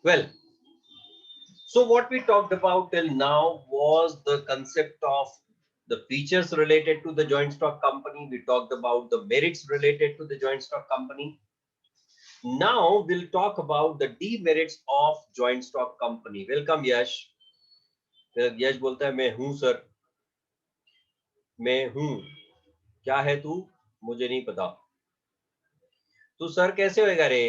Well, so what we talked about till now was the concept of the features related to the joint stock company. We talked about the merits related to the joint stock company. Now we'll talk about the demerits of joint stock company. Welcome यश. यश बोलता है मैं हूं sir. मैं हूं. क्या है तू? मुझे नहीं पता. तू सर कैसे होएगा रे?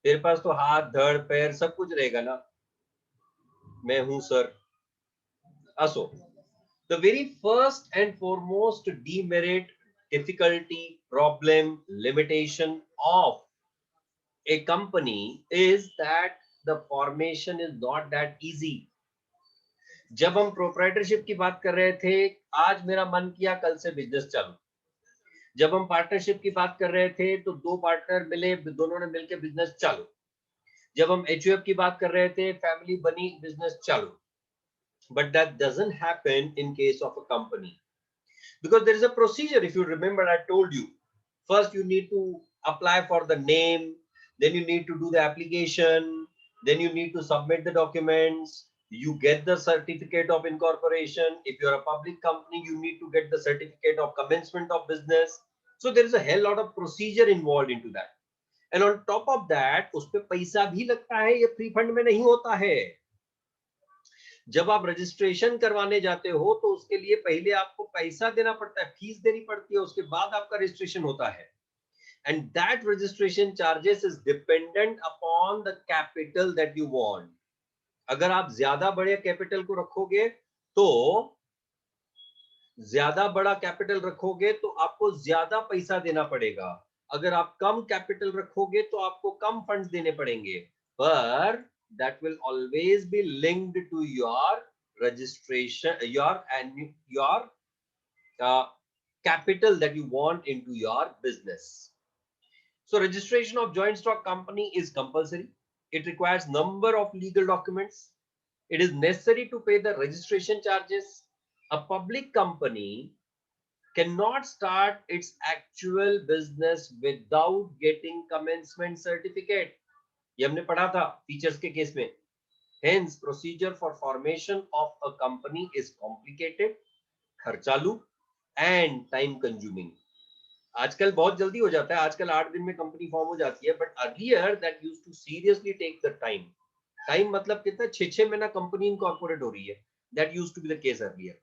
तेरे पास तो हाथ धड़ पैर सब कुछ रहेगा ना. मैं हूं सर. असो. The very first and foremost demerit, difficulty, problem, limitation of a company is that the formation is not that easy. जब हम प्रोप्राइटरशिप की बात कर रहे थे, आज मेरा मन किया कल से बिजनेस चालू. जब हम पार्टनरशिप की बात कर रहे थे तो दो पार्टनर मिले, दोनों ने मिलकर बिजनेस चालू. जब हम एचयूएफ की बात कर रहे थे, फैमिली बनी, बिजनेस चालू. But that doesn't happen in case of a company. Because there is a procedure. If you remember, I told you, first you need to apply for the name, then you need to do the application, then you need to submit the documents, you get the certificate of incorporation. If you're a public company, you need to get the certificate of commencement of business. So there is a hell lot of procedure involved into that. And on top of that, उस पे पैसा भी लगता है. ये free fund में नहीं होता है. जब आप रजिस्ट्रेशन करवाने जाते हो तो उसके लिए पहले आपको पैसा देना पड़ता है, फीस देनी पड़ती है, उसके बाद आपका रजिस्ट्रेशन होता है. And that registration charges is dependent upon the capital that you want. अगर आप ज्यादा बड़े कैपिटल को रखोगे तो ज्यादा बड़ा कैपिटल रखोगे तो आपको ज्यादा पैसा देना पड़ेगा. अगर आप कम कैपिटल रखोगे तो आपको कम फंड्स देने पड़ेंगे. पर that will always be linked to your registration, your uh, capital that you want into your business. So registration of joint stock company is compulsory. It requires number of legal documents. It is necessary to pay the registration charges. A public company cannot start its actual business without getting commencement certificate. ये हमने पढ़ा था features के case में. Hence, procedure for formation of a company is complicated, खर्चालू and time consuming. आजकल बहुत जल्दी हो जाता है. आजकल 8 दिन में कंपनी फॉर्म हो जाती है. But earlier that used to seriously take the time. Time मतलब कितना? 6 महीना कंपनी इनकॉर्पोरेट हो रही है. That used to be the case earlier.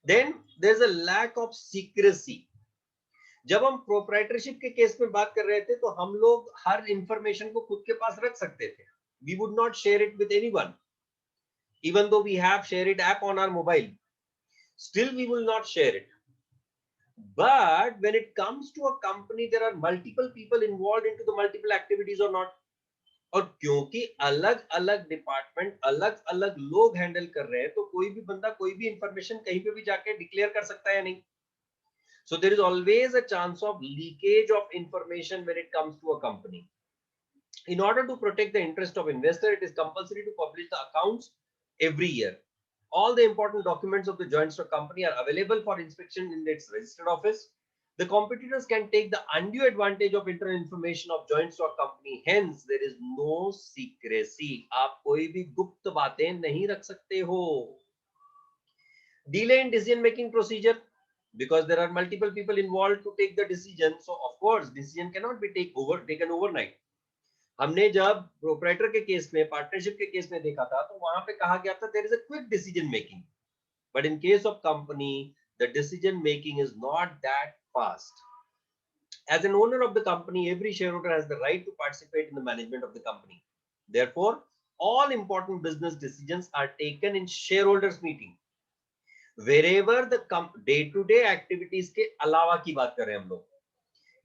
Then there is a lack of secrecy. जब हम प्रोप्राइटरशिप के केस में बात कर रहे थे तो हम लोग हर इंफॉर्मेशन को खुद के पास रख सकते थे. We would not share it with anyone. Even though we have share it app on our mobile, still we will not share it. But when it comes to a company, there are multiple people involved into the multiple activities or not. और क्योंकि अलग अलग department अलग अलग लोग handle कर रहे हैं तो कोई भी बंदा कोई भी इंफॉर्मेशन कहीं पे भी जाके डिक्लेयर कर सकता है या नहीं. So there is always a chance of leakage of information when it comes to a company. In order to protect the interest of investor, it is compulsory to publish the accounts every year. All the important documents of the joint stock company are available for inspection in its registered office. The competitors can take the undue advantage of internal information of joint stock company. Hence, there is no secrecy. आप कोई भी गुप्त बातें नहीं रख सकते हो. Delay in decision making procedure, because there are multiple people involved to take the decision. So of course, decision cannot be taken overnight. हमने जब प्रोप्राइटर के केस में, पार्टनरशिप के केस में देखा था तो वहां पे कहा गया था there is a quick decision making. But in case of company the decision making is not that fast. As an owner of the company, every shareholder has the right to participate in the management of the company. Therefore, all important business decisions are taken in shareholders meeting. Wherever the day-to-day activities के अलावा की बात करें हम लोग,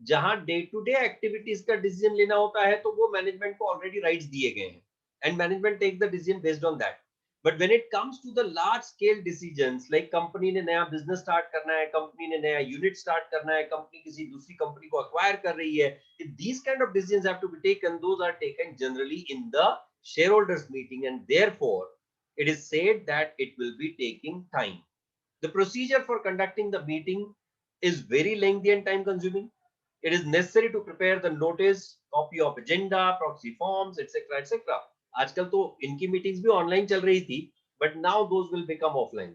जहां day to day activities का decision लेना होता है तो वो मैनेजमेंट को ऑलरेडी राइट्स दिए गए हैं and management take the decision based on that. But when it comes to the large scale decisions, like company ने नया बिजनेस स्टार्ट करना है, कंपनी ने नया यूनिट स्टार्ट करना है, कंपनी किसी दूसरी कंपनी को अक्वायर कर रही है, these kind of decisions have to be taken. Those are taken generally in the shareholders meeting and therefore it is said that it will be taking time. The procedure for conducting the meeting is very lengthy and time consuming. It is necessary to prepare the notice, copy of agenda, proxy forms, etc., etc. आजकल तो इनकी meetings भी online चल रही थी, but now those will become offline.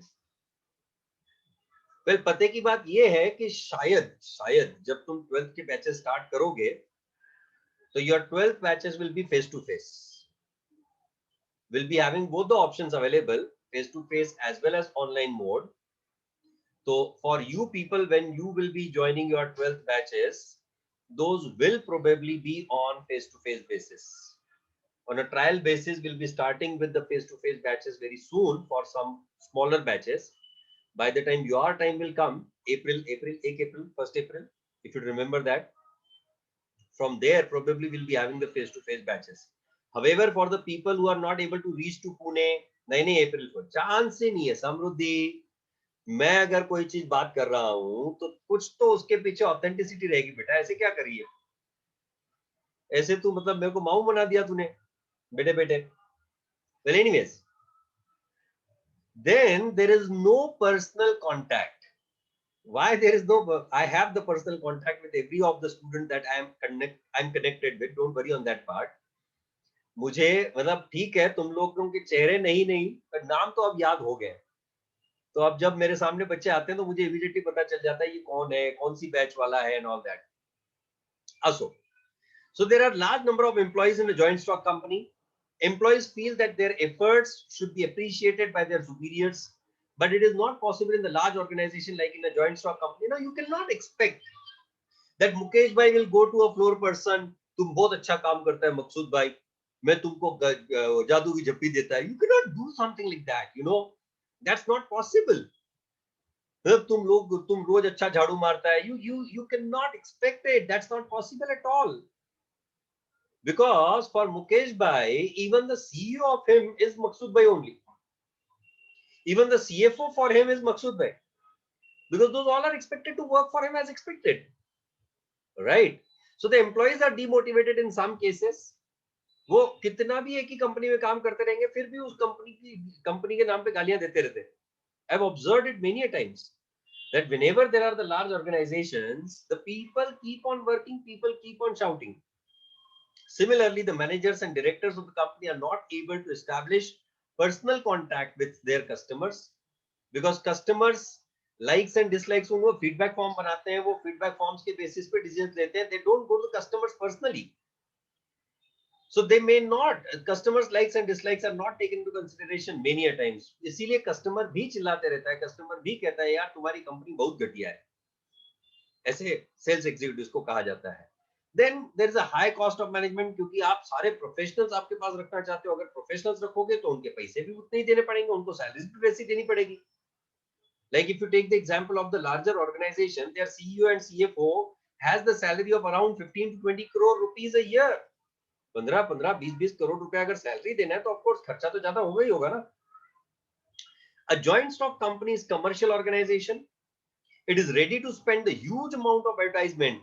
Well पते की बात ये है कि शायद शायद जब तुम 12th के बैचेस स्टार्ट करोगे तो your 12th batches will be face to face. Will be having both the options available, face to face as well as online mode. So for you people, when you will be joining your 12th batches, those will probably be on face to face basis. On a trial basis, we'll be starting with the face to face batches very soon for some smaller batches. By the time your time will come, April, 1st April, if you remember that, from there probably we'll be having the face to face batches. However, for the people who are not able to reach to Pune, नहीं अप्रैल को chance ही नहीं है समृद्धि. मैं अगर कोई चीज बात कर रहा हूं तो कुछ तो उसके पीछे ऑथेंटिसिटी रहेगी बेटा. ऐसे क्या करिए, ऐसे तू मतलब मेरे को माऊ बना दिया तूने बेटे बेटे. Well, anyways, then there is no personal contact. Why there is no? I have the personal contact with every of the student that I'm connected with. Don't worry on that part. मुझे मतलब ठीक है तुम लोगों के चेहरे नहीं पर नाम तो अब याद हो गए. तो अब जब मेरे सामने बच्चे आते हैं तो मुझे इमीडिएटली पता चल जाता है ये कौन है, कौन सी बैच वाला है and all that. Also, so there are large number of employees in a joint stock company. Employees feel that their efforts should be appreciated by their superiors, but it is not possible in the large organization like in a joint stock company. Now you cannot expect that Mukesh bhai will go to a floor person, तुम बहुत अच्छा काम करता है मकसूद भाई, मैं तुमको जादू की झप्पी देता है. You cannot do something like that, you know. That's not possible. तुम रोज अच्छा झाड़ू मारता है, you cannot expect it. That's not possible at all. Because for Mukesh bhai, even the CEO of him is Maqsood bhai only. Even the CFO for him is Maqsood bhai. Because those all are expected to work for him as expected. Right? So the employees are demotivated in some cases. वो कितना भी एक ही company में काम करते रहेंगे फिर भी उस कंपनी के नाम पे गालियां देते रहते. I've observed it many a times that whenever there are the large organizations, the people keep on working, people keep on shouting. Similarly, the managers and directors of the company are not able to establish personal contact with their customers because customers likes and dislikes वो feedback form बनाते हैं, वो feedback forms के basis पे decisions लेते हैं. They don't go to the customers personally. So they may not, customers likes and dislikes are not taken into consideration many a times. इसीलिए customer भी चिल्लाते रहता है, customer भी कहता है यार तुम्हारी कंपनी बहुत घटिया है. ऐसे sales executives को कहा जाता है. Then there is a high cost of management क्योंकि आप सारे प्रोफेशनल्स आपके पास रखना चाहते हो. अगर प्रोफेशनल्स रखोगे तो उनके पैसे भी उतने ही देने पड़ेंगे, उनको सैलरी भी वैसी देनी पड़ेगी. Like if you take the example of the larger organization, their CEO and CFO has the salary of around 15 to 20 crore rupees a year. 15 20 crore रुपए अगर सैलरी देना है तो ऑफ कोर्स खर्चा तो ज्यादा होगा ही होगा ना. A joint stock company is commercial organization. It is ready to spend the huge amount of advertisement.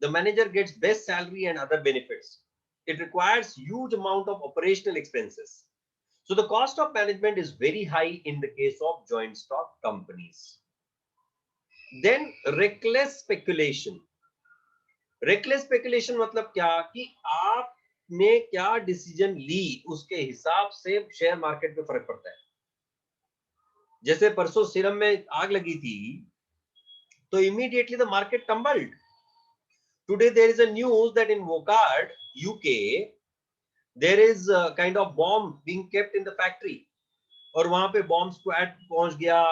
The manager gets best salary and other benefits. It requires huge amount of operational expenses. So the cost of management is very high in the case of joint stock companies. Then reckless speculation. Reckless speculation मतलब क्या कि आपने क्या decision ली उसके हिसाब से share market पे फर्क पड़ता है. जैसे परसों सीरम में आग लगी थी तो immediately the market tumbled. Today there is a news that in Wockhardt, UK, there is a kind of bomb being kept in the factory. और वहां पे bomb squad पहुंच गया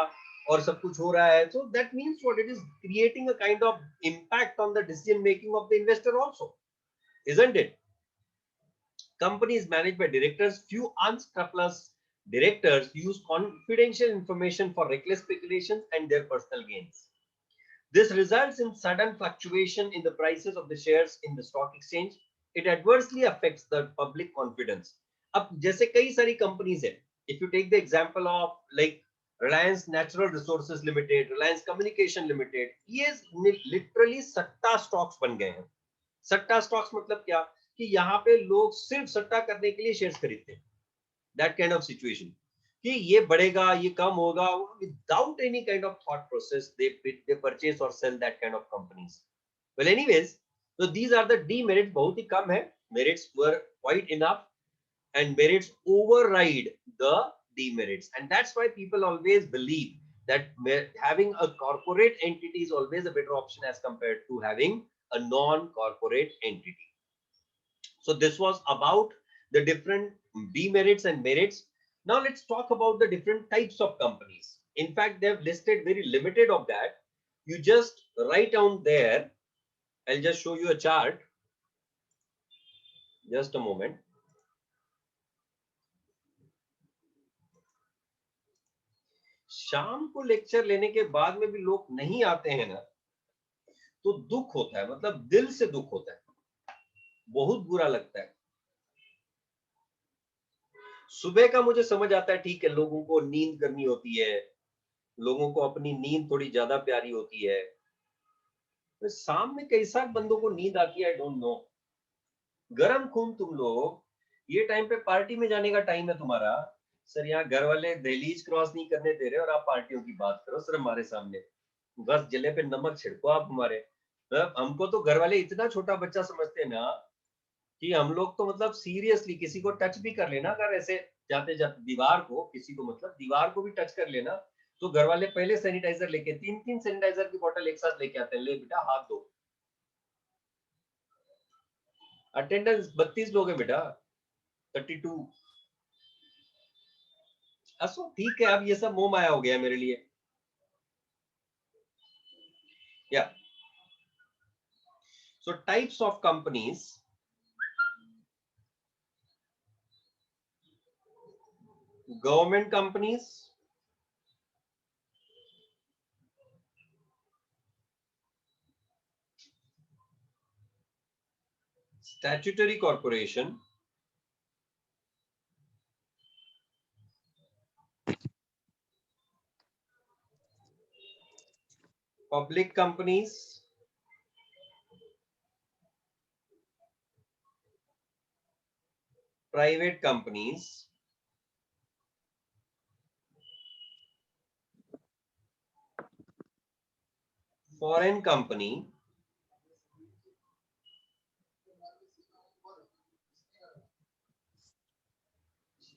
और सब कुछ हो रहा है. So that means what it is creating a kind of impact on the decision making of the investor also, isn't it? Companies managed by directors, few unscrupulous directors use confidential information for reckless speculations and their personal gains. This results in sudden fluctuation in the prices of the shares in the stock exchange. It adversely affects the public confidence. अब जैसे कई सारी companies है, if you take the example of like Reliance Natural Resources Limited, Reliance Communication Limited, ये literally सट्टा stocks बन गए हैं. सट्टा स्टॉक्स मतलब क्या कि यहाँ पे लोग सिर्फ सट्टा करने के लिए शेयर्स खरीदते हैं. That kind of situation. कि ये बढ़ेगा ये कम होगा, without any kind of thought process they purchase or sell that kind of companies. Well, anyways, so these are the demerits. बहुत ही कम है, merits were quite enough, and merits override the demerits, and that's why people always believe that having a corporate entity is always a better option as compared to having a non-corporate entity. So this was about the different demerits and merits. Now let's talk about the different types of companies. In fact, they have listed very limited of that. You just write down there. I'll just show you a chart. Just a moment. शाम को lecture लेने के बाद में भी लोग नहीं आते हैं ना, तो दुख होता है, मतलब दिल से दुख होता है, बहुत बुरा लगता है। सुबह का मुझे समझ आता है, ठीक है, लोगों को नींद करनी होती है, लोगों को अपनी नींद थोड़ी ज्यादा प्यारी होती है, तो शाम में कैसा बंदों को नींद आती है, आई डोंट नो। गरम खून तुम लोग, ये टाइम पे पार्टी में जाने का टाइम है तुम्हारा। सर यहाँ घर वाले दहलीज क्रॉस नहीं करने दे रहे और आप पार्टियों की बात करो सर हमारे सामने। बस जले पे नमक छिड़को आप हमारे। मतलब हमको तो घर वाले इतना छोटा बच्चा समझते हैं ना, कि हम लोग तो मतलब सीरियसली किसी को टच भी कर लेना, अगर ऐसे जाते जाते दीवार को, किसी को मतलब दीवार को भी टच कर लेना, तो घर वाले पहले सैनिटाइजर लेके 3-3 सैनिटाइजर की बोतल एक साथ लेके आते हैं, ले बेटा हाथ धो। अटेंडेंस 32 लोग हैं बेटा, 32। असो ठीक है, अब ये सब मोह माया हो गया मेरे लिए। या सो types of companies, government companies, statutory corporation, public companies, private companies, foreign company,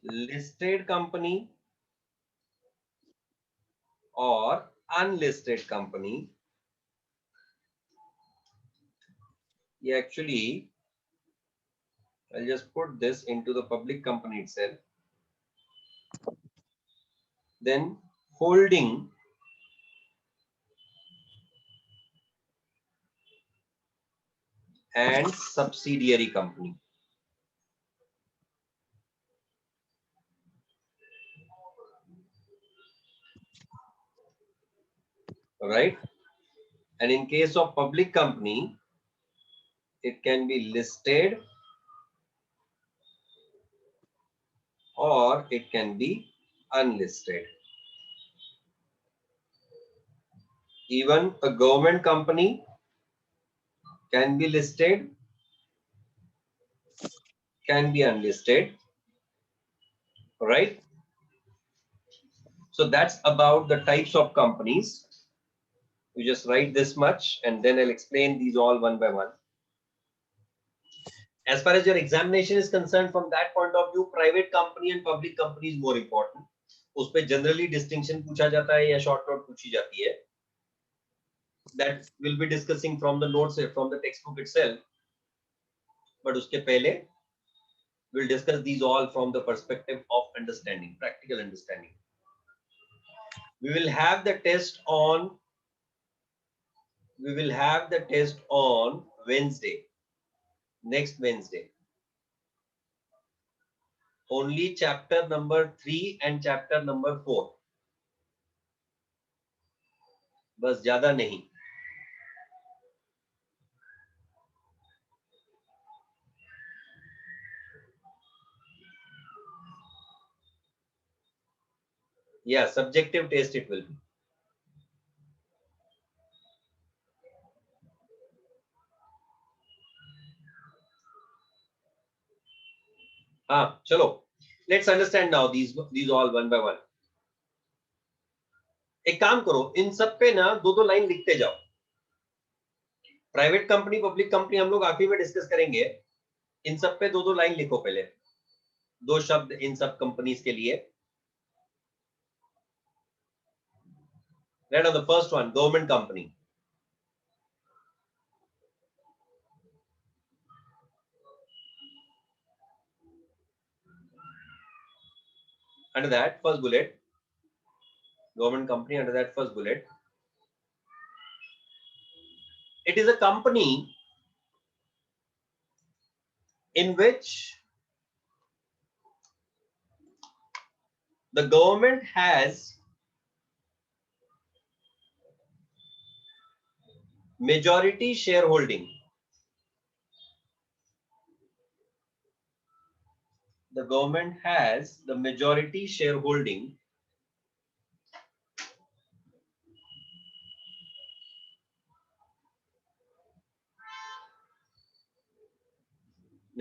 listed company or unlisted company. Yeah, actually, I'll just put this into the public company itself. Then holding and subsidiary company. All right. And in case of public company, it can be listed or it can be unlisted. Even a government company can be listed, can be unlisted. All right. So that's about the types of companies. You just write this much and then I'll explain these all one by one. As far as your examination is concerned, from that point of view, private company and public company is more important. उस पे generally distinction पूछा जाता है या short note पूछी जाती है. That will be discussing from the notes, from the textbook itself. But उसके पहले we'll discuss these all from the perspective of understanding, practical understanding. We will have the test on Wednesday, next Wednesday. Only chapter number 3 and chapter number 4. बस ज्यादा नहीं. Yeah, subjective test it will be. हाँ चलो, let's understand now these all one by one. एक काम करो, इन सब पे ना 2-2 लाइन लिखते जाओ. प्राइवेट कंपनी पब्लिक कंपनी हम लोग आखिरी में डिस्कस करेंगे। इन सब पे दो दो लाइन लिखो, पहले दो शब्द इन सब कंपनीज के लिए। Right, on the first one, government company. Under that first bullet, government company, under that first bullet, it is a company in which the government has majority shareholding. The government has the majority shareholding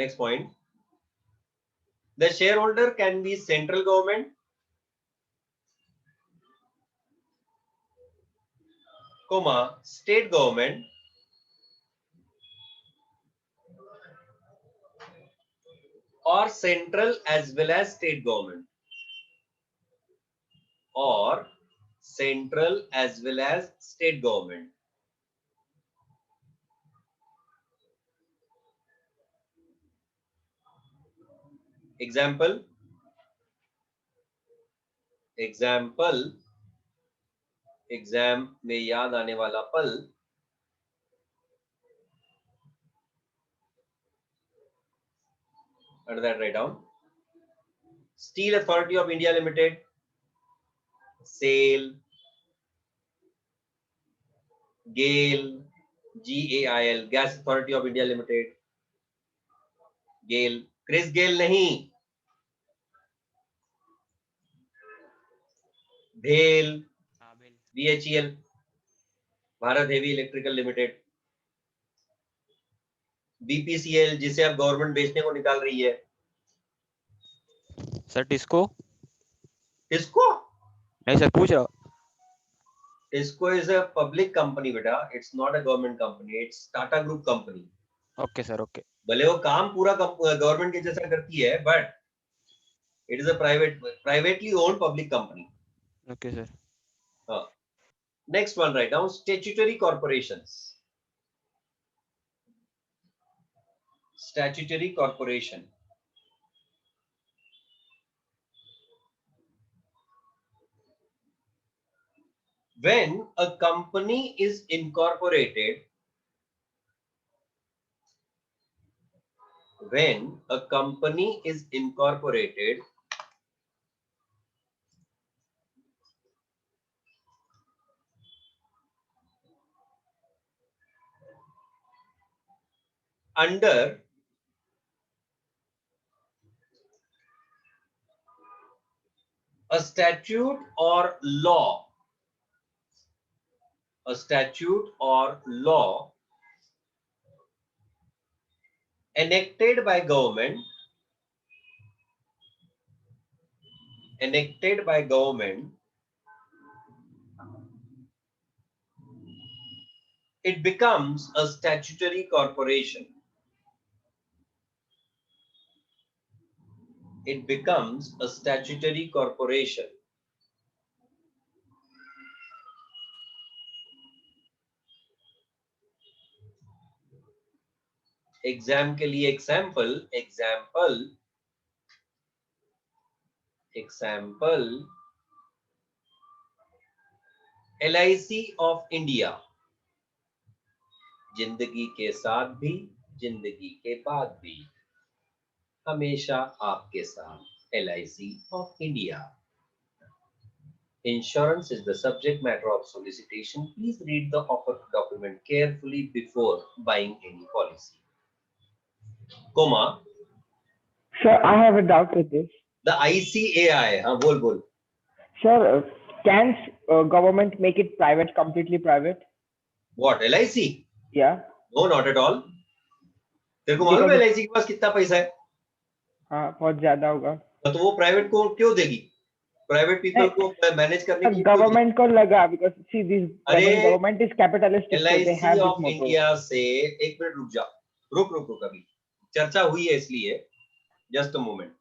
next point. The shareholder can be central government, comma, state government, or central as well as state government, or central as well as state government. Example, exam में याद आने वाला पल, under that write down, Steel Authority of India Limited, SAIL, GAIL, GAIL, Gas Authority of India Limited, GAIL, Chris Gayle नहीं, भेल, BHEL, Bharat Heavy Electrical Limited, BPCL जिसे अब government बेचने को निकाल रही है। सर टिस्को नहीं सर पूछ रहा। TISCO is a public company बेटा, it's not a government company, it's Tata group company. Okay sir, okay. भले वो काम पूरा गवर्नमेंट के जैसा करती है, but it is a privately owned public company. Okay sir. Next one write down, statutory corporations. Statutory corporation. When a company is incorporated, under a statute or law, enacted by government, it becomes a statutory corporation. It becomes a statutory corporation. Exam के लिए example, LIC of India, जिंदगी के साथ भी जिंदगी के बाद भी हमेशा आपके साथ, LIC of India. Insurance is the subject matter of solicitation. Please read the offer document carefully before buying any policy. Comma. Sir, I have a doubt with this. The ICAI. हाँ बोल. Sir, can government make it private, completely private? What, LIC? Yeah. No, not at all. तेरे को मालूम है LIC के पास कितना पैसा है? हाँ, बहुत ज्यादा होगा। तो वो प्राइवेट को क्यों देगी? प्राइवेट पीपल को मैनेज करने के लिए गवर्नमेंट को लगा because see this अरे government is capitalistic so they have LIC this of motto. India से एक मिनट रुक जा, रुक अभी चर्चा हुई है इसलिए just a moment.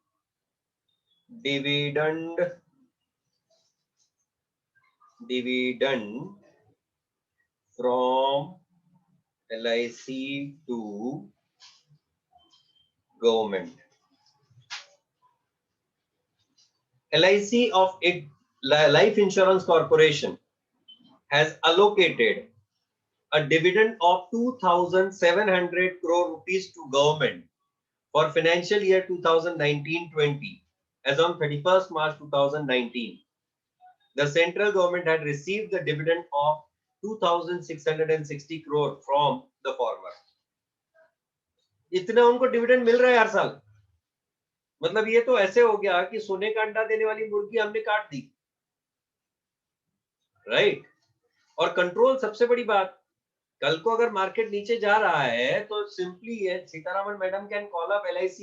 Dividend from LIC to government. LIC of it Life Insurance Corporation has allocated a dividend of 2,700 crore rupees to government for financial year 2019-20 as on 31st March 2019. The central government had received the dividend of 2,660 crore from the farmer. इतना उनको dividend मिल रहा है हर साल. मतलब ये तो ऐसे हो गया कि सोने का अंडा देने वाली मुर्गी हमने काट दी, राइट? और कंट्रोल सबसे बड़ी बात, कल को अगर मार्केट नीचे जा रहा है तो सिंपली है, Sitharaman madam can call up LIC,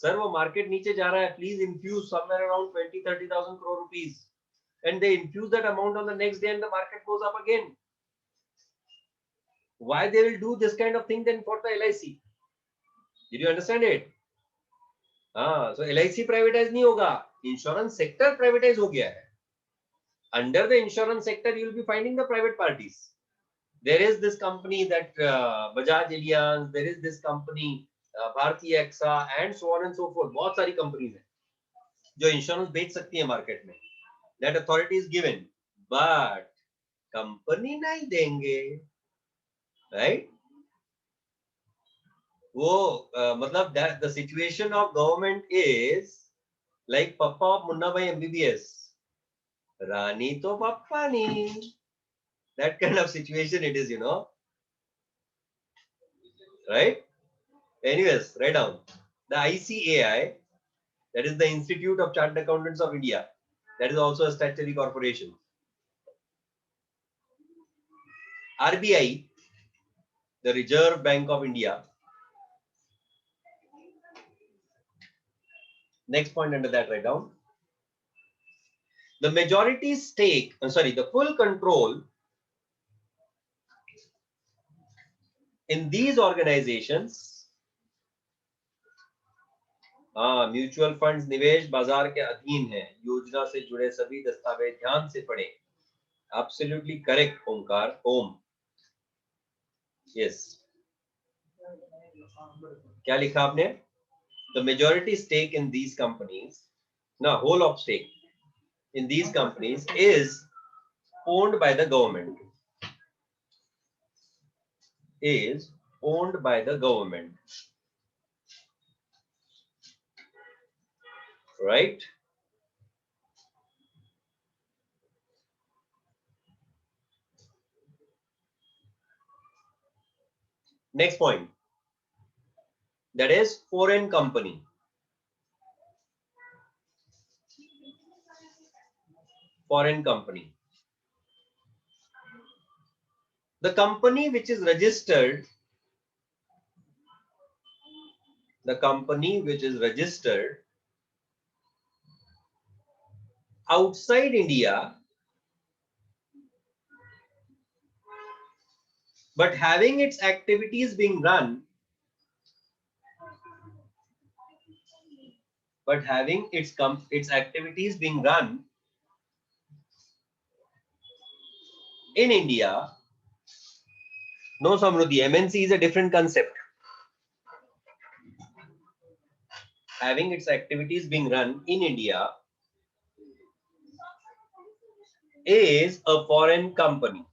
sir वो मार्केट नीचे जा रहा है, please infuse somewhere around 20-30,000 crore rupees, and they infuse that amount on the next day and the market goes up again. Why they will do this kind of thing then for the LIC? Did you understand it? हाँ, so LIC privatise नहीं होगा, insurance sector privatise हो गया है. Under the insurance sector, you will be finding the private parties. There is this company that Bajaj Allianz, there is this company Bharti AXA and so on and so forth. बहुत सारी companies हैं जो insurance बेच सकती है market में. That authority is given, but company नहीं देंगे, right? वो मतलब that the situation of government is like Papa of Munna Bhai MBBS, Rani to Papa ni. That kind of situation it is, you know, right? Anyways, write down the ICAI, that is the Institute of Chartered Accountants of India, that is also a statutory corporation. RBI, the Reserve Bank of India. Next point under that, write down the majority stake, the full control in these organizations. Mutual funds निवेश बाजार के अधीन है. योजना से जुड़े सभी दस्तावेज ध्यान से पढ़ें. Absolutely correct Omkar, Om. Yes, क्या लिखा आपने? The majority stake in these companies, ना whole of stake in these companies is owned by the government. Is owned by the government. Right? Next point. That is foreign company. Foreign company. The company which is registered, outside India but having its activities being run in India. No, Samruddhi, MNC is a different concept. Having its activities being run in India is a foreign company.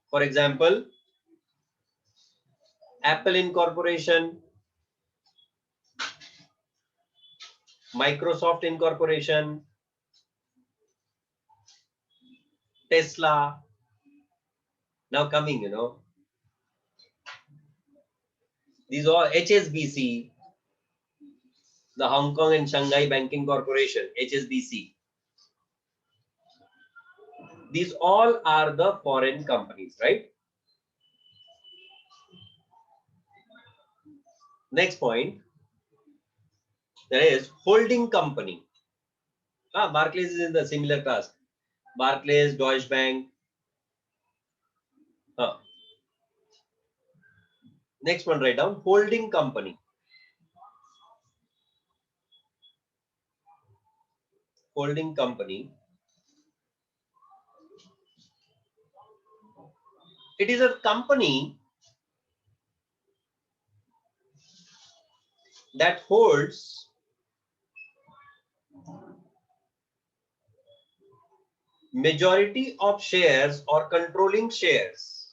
For example, Apple Incorporation, Microsoft Incorporation, Tesla, now coming, you know, these are HSBC, the Hong Kong and Shanghai Banking Corporation, HSBC. These all are the foreign companies, right? Next point, there is holding company. Barclays is in the similar class. Barclays, Deutsche Bank. Next one, write down holding company. Holding company. It is a company that holds majority of shares or controlling shares.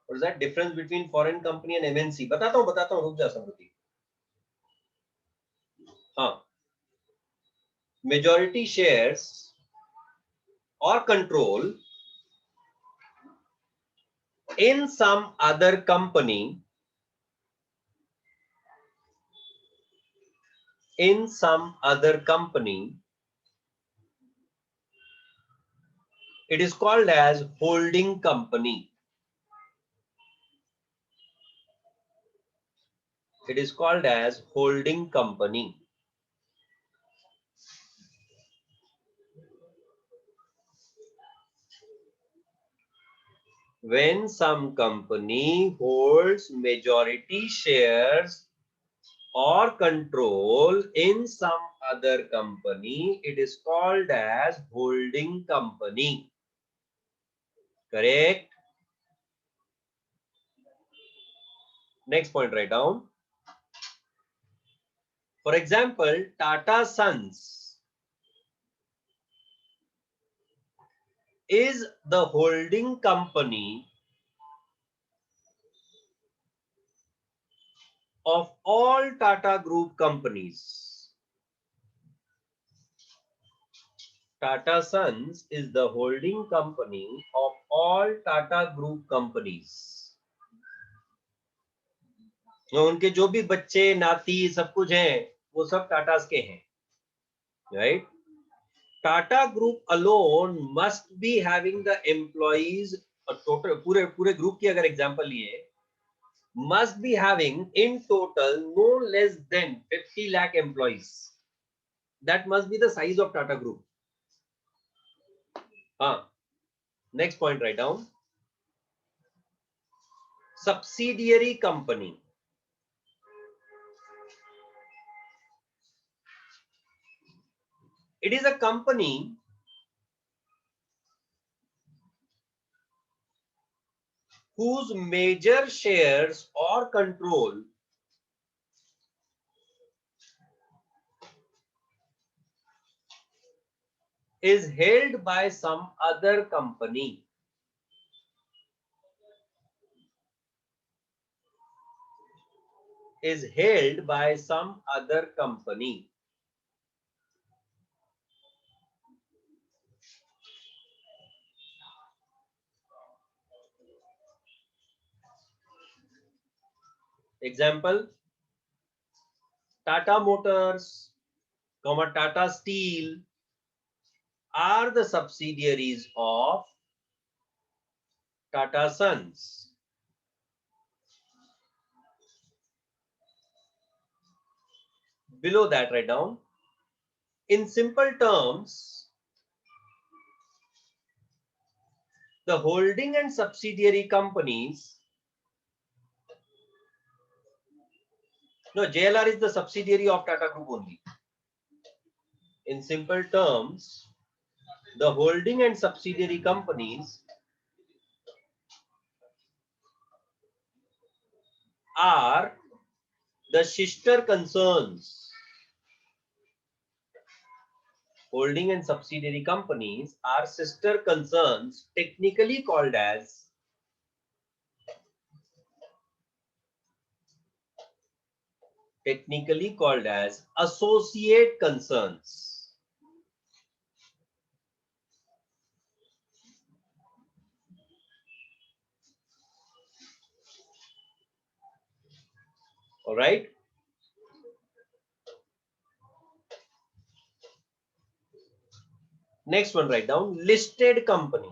What is that difference between foreign company and MNC? बताता हूँ रुक जा समृद्धि. हाँ, majority shares or control in some other company, in some other company, it is called as holding company. It is called as holding company. When some company holds majority shares or control in some other company, it is called as holding company. Correct? Next point, write down. For example, Tata Sons is the holding company of all Tata Group companies. Tata Sons is the holding company of all Tata Group companies. उनके जो भी बच्चे नाती सब कुछ हैं वो सब टाटास के हैं, right? Tata Group alone must be having the employees, total पूरे group की अगर example लिए, must be having in total no less than 50 lakh employees. That must be the size of Tata Group. Next point, write down. Subsidiary company. It is a company whose major shares or control is held by some other company. Is held by some other company. Example, Tata Motors, Tata Steel are the subsidiaries of Tata Sons. Below that, write down. In simple terms, the holding and subsidiary companies. No, JLR is the subsidiary of Tata Group only. In simple terms, the holding and subsidiary companies are the sister concerns. Holding and subsidiary companies are sister concerns, technically called as associate concerns. All right. Next one, write down listed company.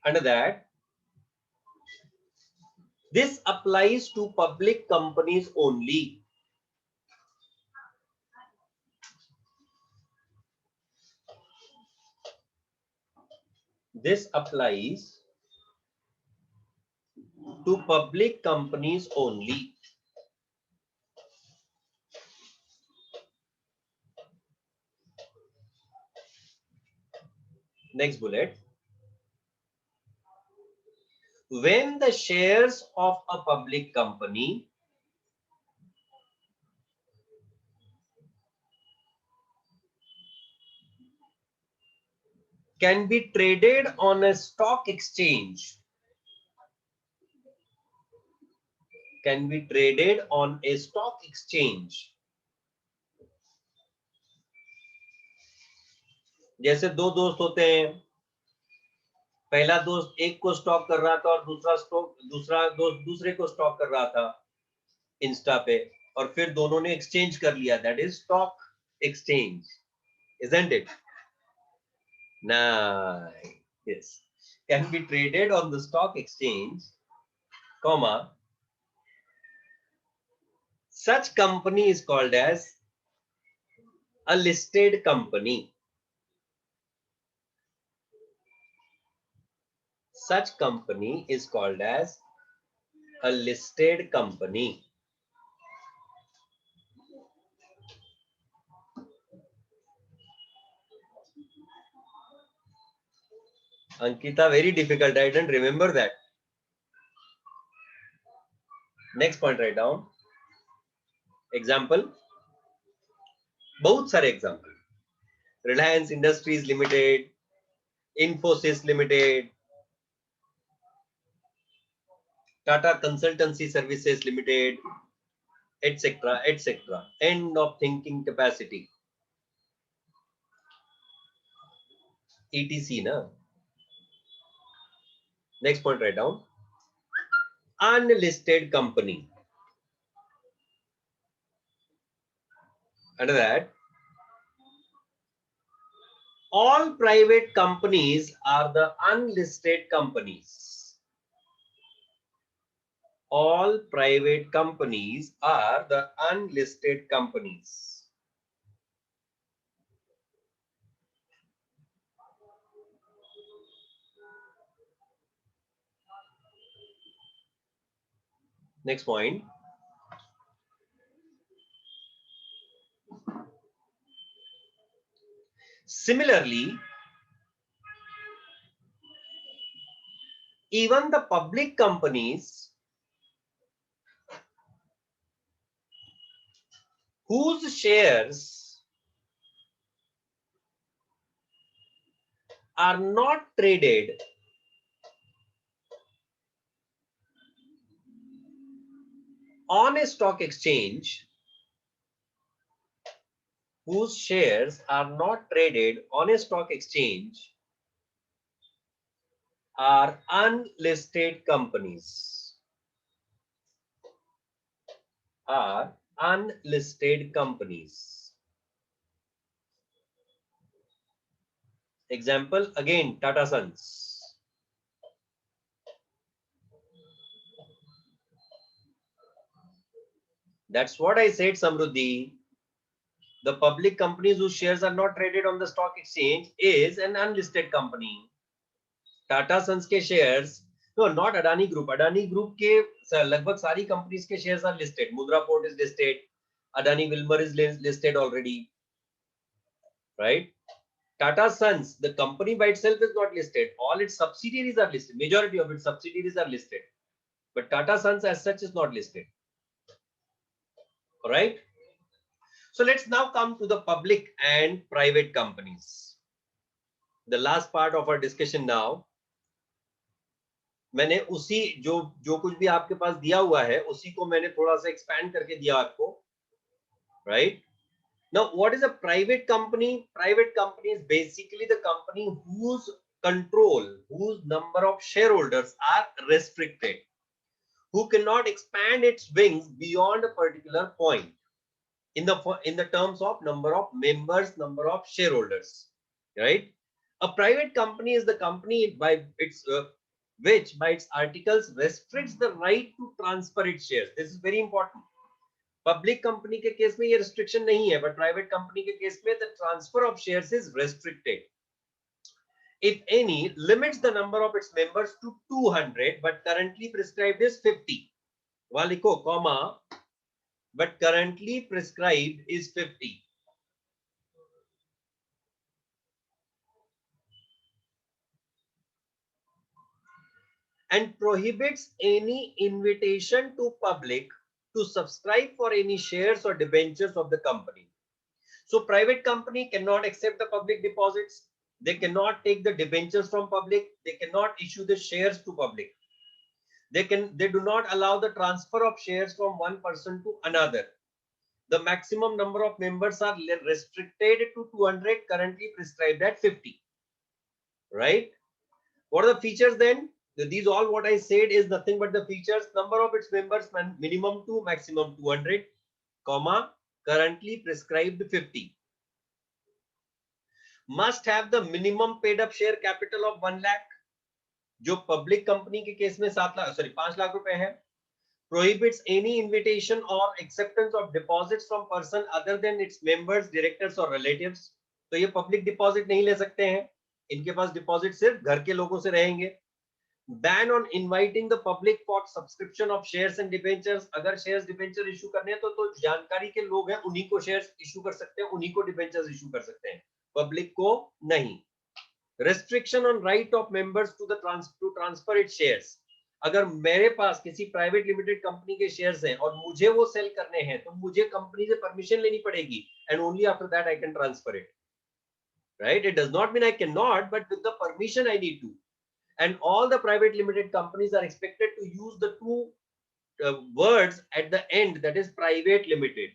Under that, this applies to public companies only. This applies to public companies only. Next bullet. When the shares of a public company can be traded on a stock exchange, can be traded on a stock exchange. जैसे दो दोस्त होते हैं, पहला दोस्त एक को stock कर रहा था और दूसरा दोस्त दूसरे को स्टॉक कर रहा था इंस्टा पे, और फिर दोनों ने एक्सचेंज कर लिया. That is stock exchange, isn't it? Nice. Yes. Can be traded on the stock exchange, comma. Such company is called as a listed company. Such company is called as a listed company. Ankita, very difficult. I didn't remember that. Next point, write down. Example. बहुत सारे example. Reliance Industries Limited, Infosys Limited, Tata Consultancy Services Limited, etc., etc. End of thinking capacity. ETC, na? Next point, write down. Unlisted company. Under that, all private companies are the unlisted companies. All private companies are the unlisted companies. Next point. Similarly, even the public companies whose shares are not traded on a stock exchange, whose shares are not traded on a stock exchange, are unlisted companies. Are unlisted companies. Example again, Tata Sons. That's what I said, Samruddhi. The public companies whose shares are not traded on the stock exchange is an unlisted company. Tata Sons के shares, no, not Adani Group. Adani Group के लगभग सारी companies के shares are listed. Mundra Port is listed. Adani Wilmar is listed already, right? Tata Sons, the company by itself is not listed. All its subsidiaries are listed. Majority of its subsidiaries are listed, but Tata Sons as such is not listed. All right. So let's now come to the public and private companies. The last part of our discussion now. मैंने उसी जो कुछ भी आपके पास दिया हुआ है उसी को मैंने थोड़ा सा एक्सपैंड करके दिया आपको, right? Now, what is a private company? Private company is basically the company whose control, whose number of shareholders are restricted, who cannot expand its wings beyond a particular point in the terms of number of members, number of shareholders, right? A private company is the company by its which by its articles restricts the right to transfer its shares. This is very important. Public company के case में ये restriction नहीं है, but private company के case में the transfer of shares is restricted. If any, limits the number of its members to 200, but currently prescribed is 50. वहां लिखो comma, but currently prescribed is 50. And prohibits any invitation to public to subscribe for any shares or debentures of the company. So private company cannot accept the public deposits. They cannot take the debentures from public. They cannot issue the shares to public. They do not allow the transfer of shares from one person to another. The maximum number of members are restricted to 200, currently prescribed at 50. Right? What are the features then? These all what I said is nothing but the features. Number of its members minimum 2, maximum 200, comma, currently prescribed 50. Must have the minimum paid up share capital of 1 lakh, जो public company के case में 5 लाख रुपए है. Prohibits any invitation or acceptance of deposits from person other than its members, directors or relatives. तो ये public deposit नहीं ले सकते हैं, इनके पास डिपॉजिट सिर्फ घर के लोगों से रहेंगे. Ban on inviting the public for subscription of shares and debentures. अगर shares debenture issue करने हैं तो जानकारी के लोग हैं उन्हीं को shares issue कर सकते हैं, उन्हीं को debentures issue कर सकते हैं, public को नहीं. Restriction on right of members to transfer its shares. अगर मेरे पास किसी प्राइवेट लिमिटेड कंपनी के शेयर्स हैं और मुझे वो सेल करने हैं तो मुझे कंपनी से परमिशन लेनी पड़ेगी, and only after that I can transfer it. Right? It does not mean I cannot, but with the permission I need to. And all the private limited companies are expected to use the two words at the end, that is private limited.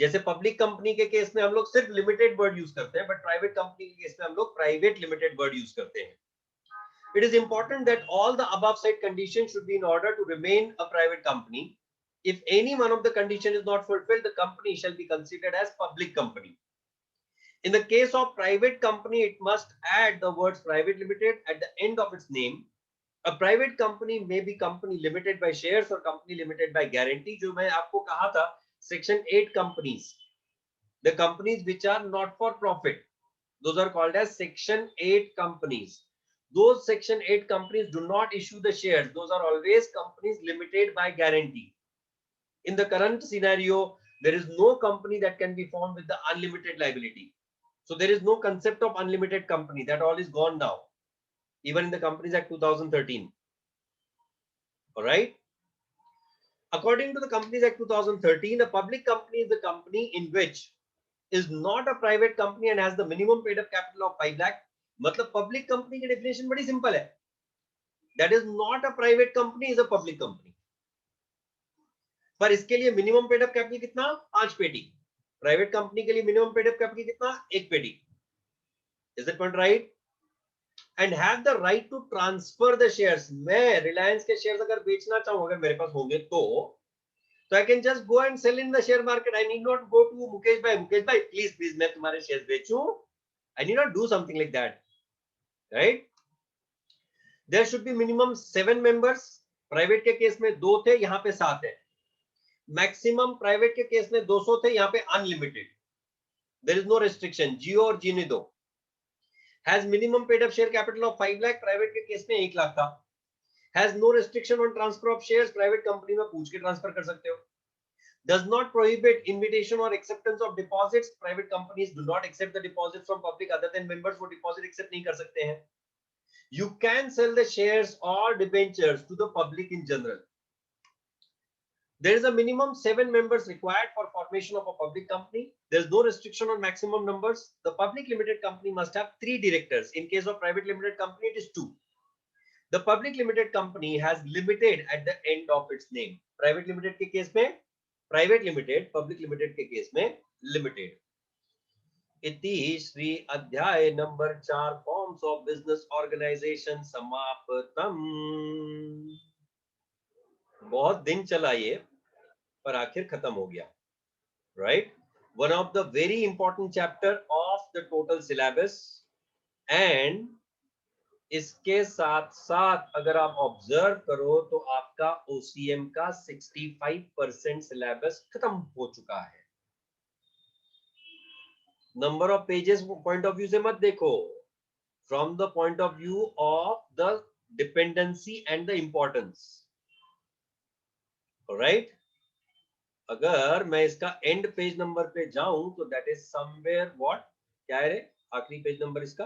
जैसे public company के case में हम लोग सिर्फ limited word use करते हैं, but private company के case में हम लोग प्राइवेट लिमिटेड वर्ड यूज करते हैं. It is important that all the above said conditions should be in order to remain a private company. If any one of the condition is not fulfilled, the company shall be considered as public company. In the case of private company, it must add the words private limited at the end of its name. A private company may be company limited by shares or company limited by guarantee. जो मैं आपको कहा था, section 8 companies, the companies which are not for profit, those are called as section 8 companies. Those section 8 companies do not issue the shares. Those are always companies limited by guarantee. In the current scenario, there is no company that can be formed with the unlimited liability. So there is no concept of unlimited company. That all is gone now, even in the Companies Act 2013. All right. According to the Companies Act 2013, a public company is the company in which is not a private company and has the minimum paid up capital of 5 lakh. मतलब public company की definition बड़ी simple है. That is not a private company, is a public company. पर इसके लिए minimum paid up capital कितना? 5 पेटी. Private company के लिए मिनिमम पेड अप कैपिटल कितना? 1 पेटी. Is that point right? And have the right to transfer the shares. मैं रिलायंस के शेयर्स अगर बेचना चाहूं, अगर मेरे पास होंगे तो I can just go and sell in the share market. I need not go to Mukesh भाई प्लीज मैं तुम्हारे शेयर्स बेचूं. I need not do something like that, right? There should be minimum 7 members. Private के case में 2 थे, यहाँ पे 7 है. मैक्सिमम प्राइवेट के केस में 200 थे, यहाँ पे unlimited. There is no restriction. जियो और जिनिदो has minimum paid up share capital of 5 lakh. Private के केस में 1 लाख था. has no restriction on transfer of shares. Private company में पूछ के ट्रांसफर कर सकते हो. does not prohibit invitation or acceptance of deposits. private companies do not accept the deposits from public other than members. वो deposit accept नहीं कर सकते हैं. you can sell the shares or debentures to the public in general. There is a minimum 7 members required for formation of a public company. There is no restriction on maximum numbers. The public limited company must have 3 directors. In case of private limited company, it is 2. The public limited company has limited at the end of its name. Private limited के case में private limited, public limited के case में limited. इति श्री अध्याय number 4 forms of business organization समाप्तम. बहुत दिन चला ये, पर आखिर खत्म हो गया, right? One of the very important chapter of the total syllabus, and इसके साथ साथ अगर आप ऑब्जर्व करो तो आपका OCM का 65% सिलेबस खत्म हो चुका है। Number of pages point of view से मत देखो, from the point of view of the dependency and the importance, right. अगर मैं इसका एंड पेज नंबर पे जाऊं तो दैट इज समवेयर व्हाट, क्या है रे आखिरी पेज नंबर, इसका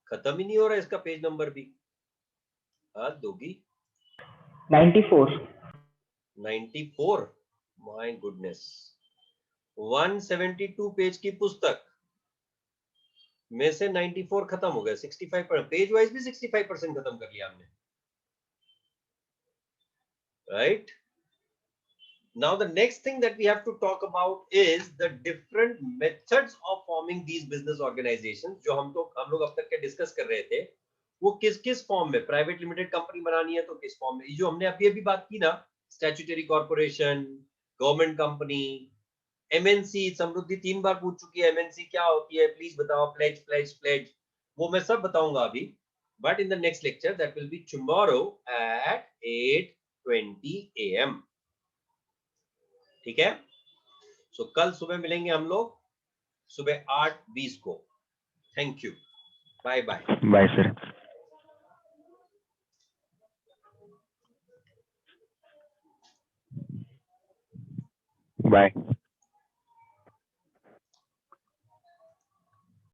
खत्म ही नहीं हो रहा इसका पेज नंबर भी, हद होगी। 94. 94, माय गुडनेस। 172 पेज की पुस्तक में से 94 खत्म हो गया, 65% पेज वाइज भी 65% खत्म कर लिया हमने, right. Now the next thing that we have to talk about is the different methods of forming these business organizations, जो हम लोग अब तक के डिस्कस कर रहे थे, वो किस किस फॉर्म में, प्राइवेट लिमिटेड कंपनी बनानी है तो किस फॉर्म में, जो हमने अभी बात की ना, statutory corporation, government company, MNC. Samriddhi 3 बार पूछ चुकी है एमएनसी क्या होती है, प्लीज बताओ, प्लेज प्लेज प्लेज, वो मैं सब बताऊंगा अभी, but in the next lecture that will be tomorrow at 8:20 AM, ठीक है। सो कल सुबह मिलेंगे हम लोग सुबह 8:20 को। Thank you, bye bye. Bye sir. Bye.